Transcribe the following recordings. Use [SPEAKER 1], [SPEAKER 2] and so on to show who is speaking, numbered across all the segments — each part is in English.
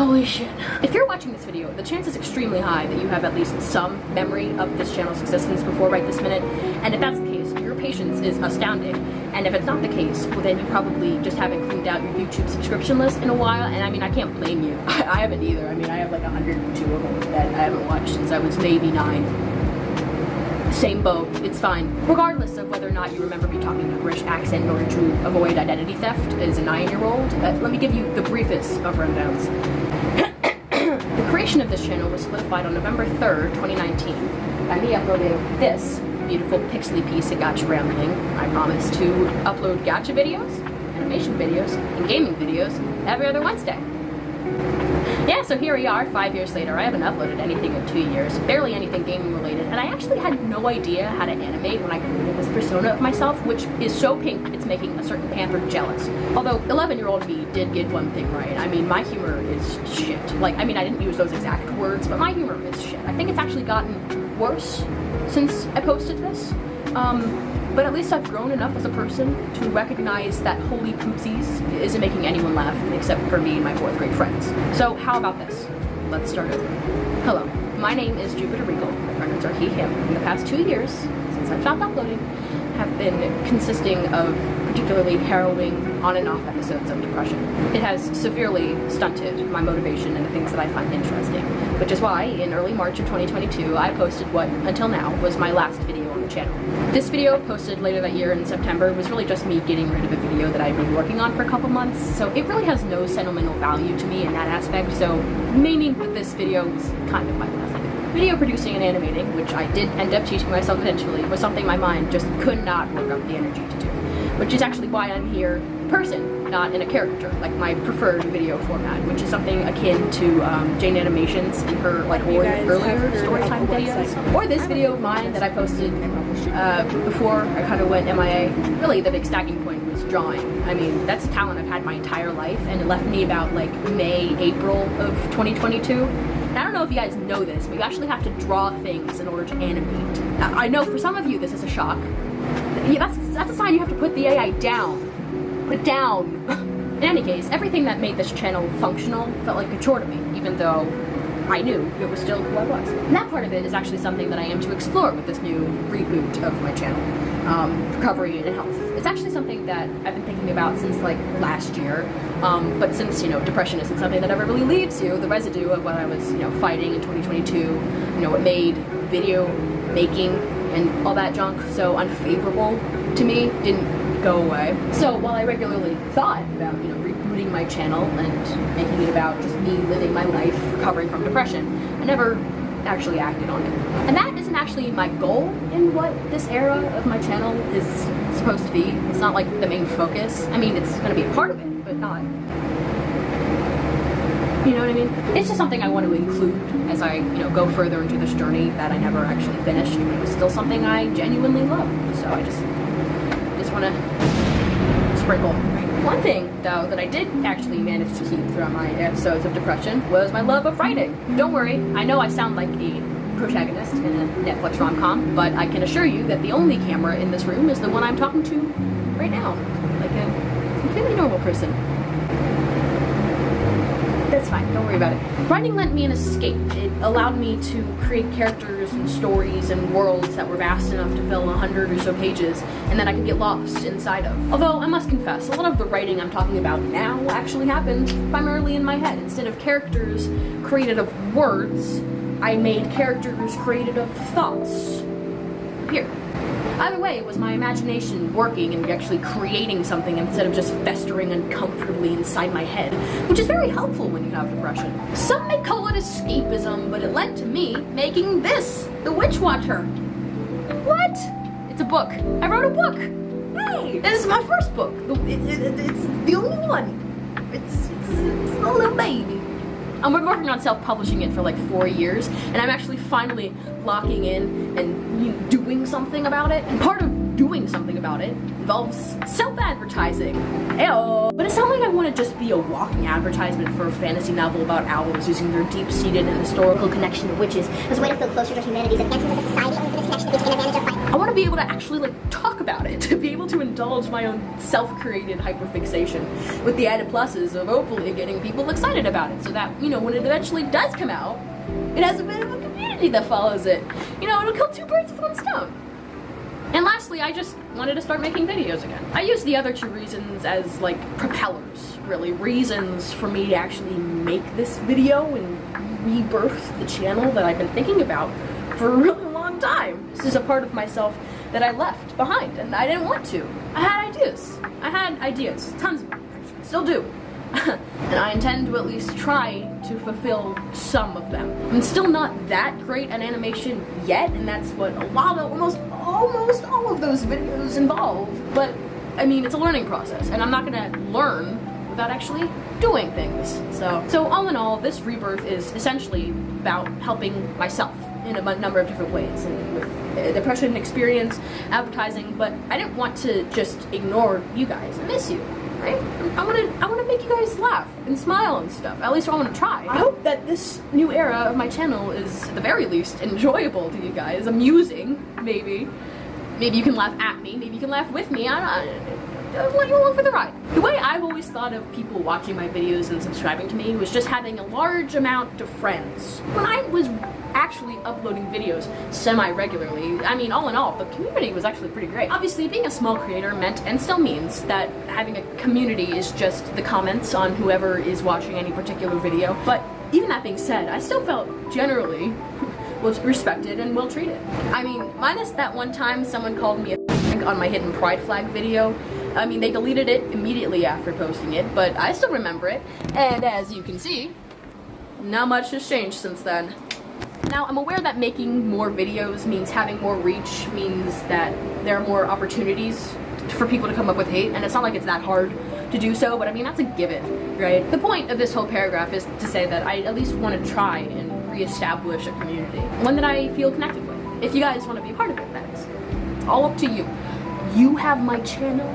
[SPEAKER 1] Holy shit. If you're watching this video, the chance is extremely high that you have at least some memory of this channel's existence before right this minute, and if that's the case, your patience is astounding. And if it's not the case, well then you probably just haven't cleaned out your YouTube subscription list in a while, and I mean, I can't blame you. I haven't either. I mean, I have like 102 of them that I haven't watched since I was maybe 9. Same boat, it's fine. Regardless of whether or not you remember me talking in a British accent in order to avoid identity theft as a 9-year-old, let me give you the briefest of rundowns. The creation of this channel was solidified on November 3rd, 2019, by me uploading this beautiful pixely piece of Gacha Rambling. I promise to upload gacha videos, animation videos, and gaming videos every other Wednesday. Yeah, so here we are, 5 years later. I haven't uploaded anything in 2 years, barely anything gaming related, and I actually had no idea how to animate when I created this persona of myself, which is so pink it's making a certain panther jealous. Although 11-year-old me did get one thing right. I mean, my humor is shit. Like, I mean, I didn't use those exact words, but my humor is shit. I think it's actually gotten worse since I posted this. But at least I've grown enough as a person to recognize that holy poopsies isn't making anyone laugh except for me and my 4th grade friends. So how about this? Let's start over. Hello, my name is Jupiter Regal. My pronouns are he, him. In the past 2 years, since I've stopped uploading, have been consisting of particularly harrowing on and off episodes of depression. It has severely stunted my motivation and the things that I find interesting, which is why in early March of 2022 I posted what, until now, was my last video on the channel. This video, posted later that year in September, was really just me getting rid of a video that I'd been working on for a couple months, so it really has no sentimental value to me in that aspect, so meaning that this video was kind of my last video. Video producing and animating, which I did end up teaching myself eventually, was something my mind just could not work up the energy to do. Which is actually why I'm here in person, not in a caricature, like my preferred video format, which is something akin to Jane Animations in her like earlier storytime videos. Or this video of mine that I posted before I kind of went MIA. Really, the big stacking point was drawing. I mean, that's a talent I've had my entire life, and it left me about like May, April of 2022. And I don't know if you guys know this, but you actually have to draw things in order to animate. I know for some of you this is a shock. Yeah, that's a sign you have to put the AI down. Put it down. In any case, everything that made this channel functional felt like a chore to me, even though I knew it was still who I was. And that part of it is actually something that I am to explore with this new reboot of my channel. Recovery and health. It's actually something that I've been thinking about since like last year, but since, you know, depression isn't something that ever really leaves you, the residue of what I was, you know, fighting in 2022, you know, what made video making and all that junk so unfavorable to me didn't go away. So while I regularly thought about, you know, rebooting my channel and making it about just me living my life recovering from depression, I never actually acted on it. And that isn't actually my goal in what this era of my channel is supposed to be. It's not like the main focus. I mean, it's gonna be a part of it, but not, you know what I mean? It's just something I want to include as I, you know, go further into this journey that I never actually finished. It was still something I genuinely love. So I just want to sprinkle. One thing, though, that I did actually manage to keep throughout my episodes of depression was my love of writing. Don't worry, I know I sound like a protagonist in a Netflix rom-com, but I can assure you that the only camera in this room is the one I'm talking to right now, like a completely normal person. That's fine, don't worry about it. Writing lent me an escape. It allowed me to create characters and stories and worlds that were vast enough to fill 100 or so pages, and that I could get lost inside of. Although, I must confess, a lot of the writing I'm talking about now actually happened primarily in my head. Instead of characters created of words, I made characters created of thoughts. Here. Either way, it was my imagination working and actually creating something instead of just festering uncomfortably inside my head, which is very helpful when you have depression. Some may call it escapism, but it led to me making this, The Witch Watcher. What? It's a book. I wrote a book. Hey, this is my first book. It's the only one. It's a little baby. I've been working on self-publishing it for like 4 years, and I'm actually finally locking in and, you know, doing something about it. And part of doing something about it involves self-advertising. Ew. But it's not like I want to just be a walking advertisement for a fantasy novel about owls using their deep-seated and historical connection to witches
[SPEAKER 2] as a way to feel closer to humanity's advancement as a society, and this connection that we take advantage of. I
[SPEAKER 1] want to to be able to actually like talk about it, to be able to indulge my own self-created hyperfixation with the added pluses of hopefully getting people excited about it so that, you know, when it eventually does come out, it has a bit of a community that follows it. You know, it'll kill two birds with one stone. And lastly, I just wanted to start making videos again. I use the other two reasons as like propellers, really, reasons for me to actually make this video and rebirth the channel that I've been thinking about for a really long time. This is a part of myself that I left behind and I didn't want to. I had ideas, tons of them, actually, still do. And I intend to at least try to fulfill some of them. I'm still not that great at animation yet, and that's what a lot of, almost all of those videos involve. But, I mean, it's a learning process, and I'm not gonna learn without actually doing things. So all in all, this rebirth is essentially about helping myself in a number of different ways, and with depression experience, advertising, but I didn't want to just ignore you guys. I miss you. Right? I want to make you guys laugh and smile and stuff. At least I want to try. I hope that this new era of my channel is, at the very least, enjoyable to you guys, amusing, maybe. Maybe you can laugh at me, maybe you can laugh with me. I'll let you along for the ride. The way I've always thought of people watching my videos and subscribing to me was just having a large amount of friends. When I was actually uploading videos semi-regularly, I mean, all in all, the community was actually pretty great. Obviously, being a small creator meant, and still means, that having a community is just the comments on whoever is watching any particular video. But even that being said, I still felt generally was respected and well treated. I mean, minus that one time someone called me a on my hidden pride flag video. I mean, they deleted it immediately after posting it, but I still remember it. And as you can see, not much has changed since then. Now, I'm aware that making more videos means having more reach, means that there are more opportunities for people to come up with hate, and it's not like it's that hard to do so, but I mean, that's a given, right? The point of this whole paragraph is to say that I at least want to try and reestablish a community, one that I feel connected with. If you guys want to be a part of it, that is. It's all up to you. You have my channel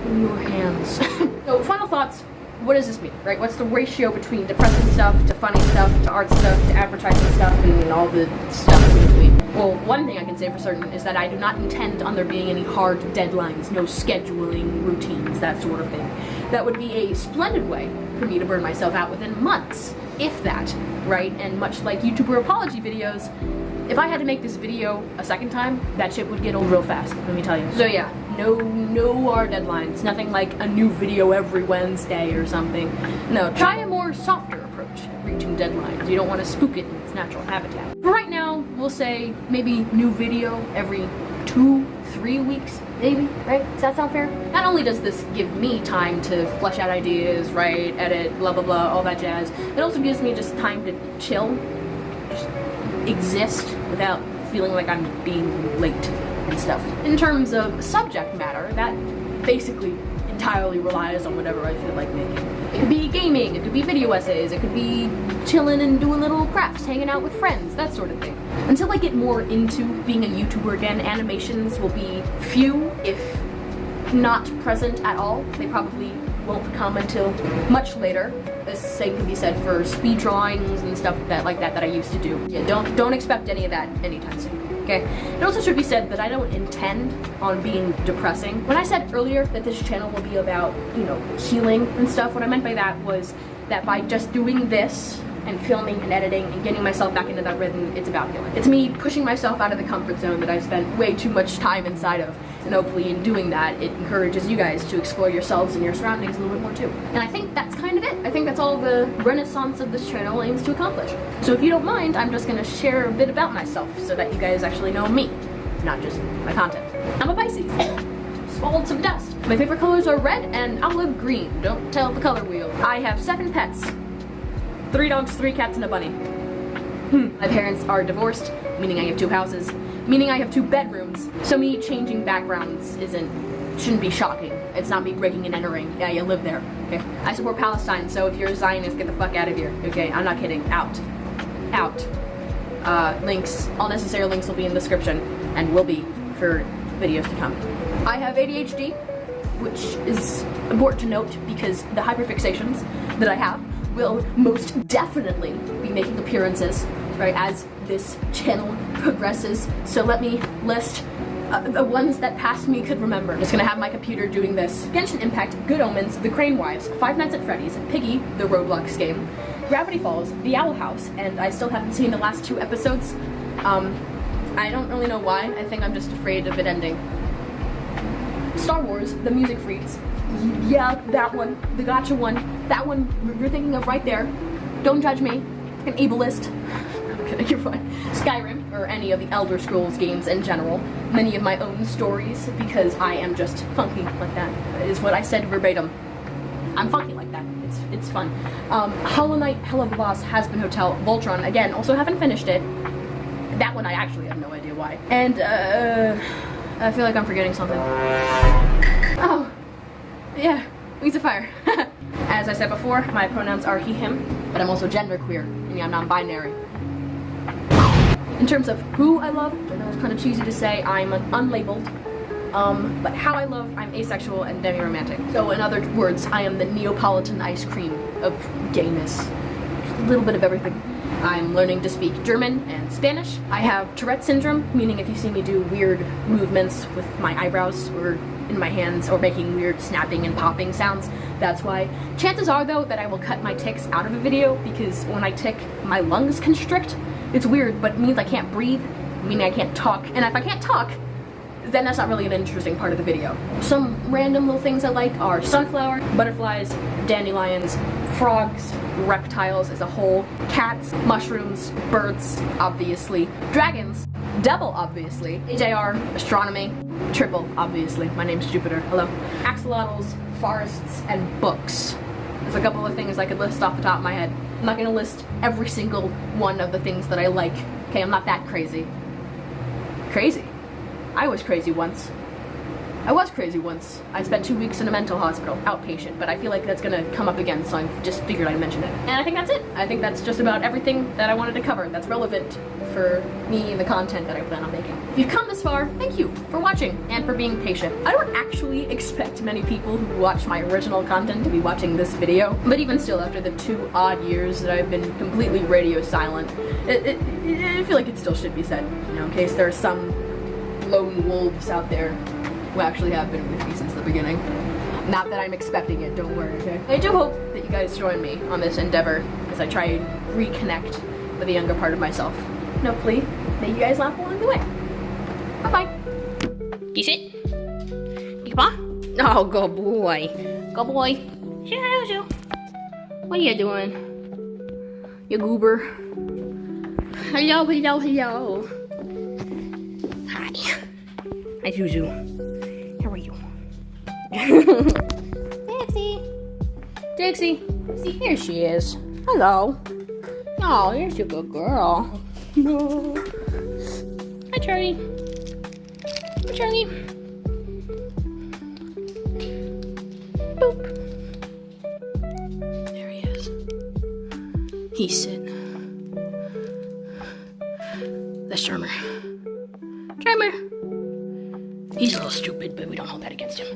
[SPEAKER 1] in your hands. So, final thoughts. What does this mean, right? What's the ratio between depressing stuff to funny stuff to art stuff to advertising stuff and all the stuff in between? Well, one thing I can say for certain is that I do not intend on there being any hard deadlines, no scheduling routines, that sort of thing. That would be a splendid way for me to burn myself out within months, if that, right? And much like YouTuber apology videos, if I had to make this video a second time, that shit would get old real fast, let me tell you. So yeah, no hard deadlines, nothing like a new video every Wednesday or something. No, try a more softer approach at reaching deadlines. You don't want to spook it in its natural habitat. For right now, we'll say maybe new video every 2-3 weeks, maybe, right? Does that sound fair? Not only does this give me time to flesh out ideas, write, edit, blah blah blah, all that jazz, it also gives me just time to chill, just exist without feeling like I'm being late and stuff. In terms of subject matter, that basically entirely relies on whatever I feel like making. It could be gaming, it could be video essays, it could be chilling and doing little crafts, hanging out with friends, that sort of thing. Until I get more into being a YouTuber again, animations will be few, if not present at all. They probably won't come until much later. The same can be said for speed drawings and stuff like that I used to do. Yeah, don't expect any of that anytime soon. Okay? It also should be said that I don't intend on being depressing. When I said earlier that this channel will be about, you know, healing and stuff, what I meant by that was that by just doing this and filming and editing and getting myself back into that rhythm, it's about healing. It's me pushing myself out of the comfort zone that I've spent way too much time inside of. And hopefully in doing that, it encourages you guys to explore yourselves and your surroundings a little bit more too. And I think that's kind of it. I think that's all the renaissance of this channel aims to accomplish. So if you don't mind, I'm just gonna share a bit about myself so that you guys actually know me, not just my content. I'm a Pisces. Swallowed some dust. My favorite colors are red and olive green. Don't tell the color wheel. I have 7 pets. 3 dogs, 3 cats, and a bunny. My parents are divorced, meaning I have 2 houses, meaning I have 2 bedrooms. So me changing backgrounds shouldn't be shocking. It's not me breaking and entering. Yeah, you live there. Okay. I support Palestine, so if you're a Zionist, get the fuck out of here. Okay, I'm not kidding. Out. Links, all necessary links will be in the description, and will be for videos to come. I have ADHD, which is important to note because the hyperfixations that I have will most definitely be making appearances, right, as this channel progresses. So let me list the ones that past me could remember. I'm just gonna have my computer doing this. Genshin Impact, Good Omens, The Crane Wives, Five Nights at Freddy's, Piggy, the Roblox game, Gravity Falls, The Owl House, and I still haven't seen the last 2 episodes. I don't really know why. I think I'm just afraid of it ending. Star Wars, The Music Freaks. Yeah, that one. The gotcha one. That one you're thinking of right there. Don't judge me. An ableist. Okay, you're fine. Skyrim, or any of the Elder Scrolls games in general. Many of my own stories, because I am just funky like that. That is what I said verbatim. I'm funky like that. It's fun. Hollow Knight, Hell of a Boss, Has-Been Hotel, Voltron. Again, also haven't finished it. That one I actually have no idea why. And, I feel like I'm forgetting something. Oh, yeah, Wings of Fire. As I said before, my pronouns are he, him, but I'm also genderqueer, meaning I'm non-binary. In terms of who I love, I know it's kind of cheesy to say, I'm unlabeled. But how I love, I'm asexual and demi-romantic. So in other words, I am the Neapolitan ice cream of gayness. A little bit of everything. I'm learning to speak German and Spanish. I have Tourette syndrome, meaning if you see me do weird movements with my eyebrows or in my hands or making weird snapping and popping sounds, that's why. Chances are, though, that I will cut my tics out of a video because when I tic, my lungs constrict. It's weird, but it means I can't breathe, meaning I can't talk. And if I can't talk, then that's not really an interesting part of the video. Some random little things I like are sunflower, butterflies, dandelions, frogs, reptiles as a whole, cats, mushrooms, birds, obviously, dragons, devil, obviously, AJR, astronomy, triple, obviously, my name's Jupiter, hello, axolotls, forests, and books. There's a couple of things I could list off the top of my head. I'm not gonna list every single one of the things that I like. Okay, I'm not that crazy. Crazy? I was crazy once. I spent 2 weeks in a mental hospital, outpatient, but I feel like that's gonna come up again, so I just figured I'd mention it. And I think that's it. I think that's just about everything that I wanted to cover that's relevant for me and the content that I plan on making. If you've come this far, thank you for watching and for being patient. I don't actually expect many people who watch my original content to be watching this video, but even still, after the 2 odd years that I've been completely radio silent, I feel like it still should be said, you know, in case there are some lone wolves out there who actually have been with me since the beginning. Not that I'm expecting it, don't worry, okay? I do hope that you guys join me on this endeavor as I try and reconnect with the younger part of myself. And hopefully, make you guys laugh along the way. Bye-bye. You sit? You come on? Oh, good boy. Good boy. Say hi, Ozu. What are you doing? You goober. Hello, hello, hello. Hi. Hi, Zuzu. How are you? Dixie. See, here she is. Hello. Oh, here's your good girl. No. Hi, Charlie. Hi, Charlie. Boop. There he is. He's sitting. That's Charmer. Charmer. He's a little stupid, but we don't hold that against him.